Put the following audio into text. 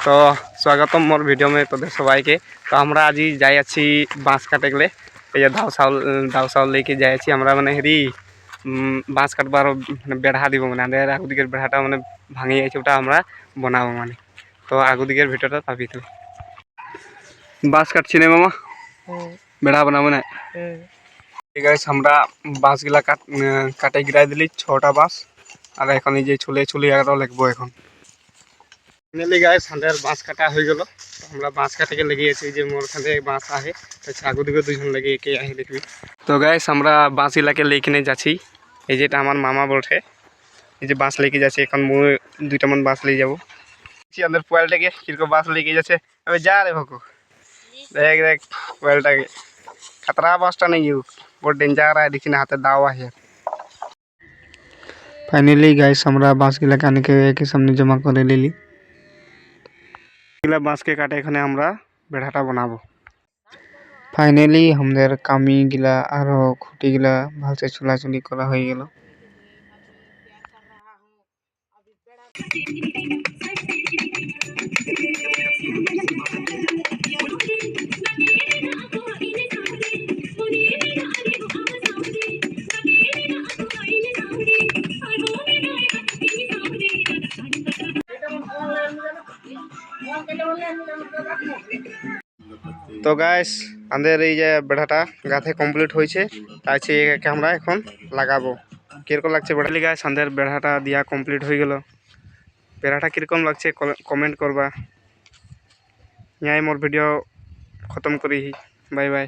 তো স্বাগতম more video মে তোদের সবাইকে। তো আমরা আজি যাই আছি বাঁশ কাটে গেলে এই যে দাও চাউল লেকে যাই আছি আমরা মানে হেরি বাঁশ কাটবার মানে বেড়া দিব মানে আমাদের আগু দিকের বেড়াটা মানে ভাঙে যাচ্ছে ওটা আমরা বানাবো মানে। তো আগু দিকের ভিডিওটা পাবি তুই। বাঁশ কাটছি না মামা, বেড়া বানাবো না। ঠিক আছে, আমরা বাঁশগুলা কাটে গিরাই দিলি 6টা বাঁশ, আর এখন এই যে ছুলে আরও লাগবো। এখন ফাইনালি গাইস আমাদের বাঁশ কাটা হয়ে গেল। আমরা বাঁশ কাটাকে লেগেছি যে মোর খানে বাঁশ আহে, আগু দিকে দুজন লেগে একে আহে দেখবি। তো গাইস আমরা বাঁশ ইলাকে লেকিনে যাচ্ছি। এই যেটা আমার মামা বলছে, এই যে বাঁশ লেকে যাচ্ছে। এখন মুই 2টা মন বাঁশ লিয়ে যাবো। আমাদের পোয়ালটাকে কিরকম বাঁশ লেগে যাচ্ছে। আমি যা রে ভকু, দেখ পোয়ালটাকে खतरा बासटा नहीं यू बहुत डेंजर है। देखिए हाथ दावा है। फाइनली गाइस हमरा बांस गिला काने के सामने जमा करे लेली। गिला बांस के काटे एखाने हमरा बेढ़ाटा बनाबो। फाइनली हमদের কামি গিলা আর খুঁটি গিলা ভালসে চুলাচুলি করা হয়ে গেল। তো গাইস আমাদের এই যে বেড়াটা গাঁথে কমপ্লিট হয়েছে, তাই একে আমরা এখন লাগাবো। কিরকম লাগছে বেড়ালি গাইস আমাদের বেড়াটা দিয়া কমপ্লিট হয়ে গেল। বেড়াটা কিরকম লাগছে কমেন্ট করবা। ইয়াই মোর ভিডিও খতম করি। Bye bye.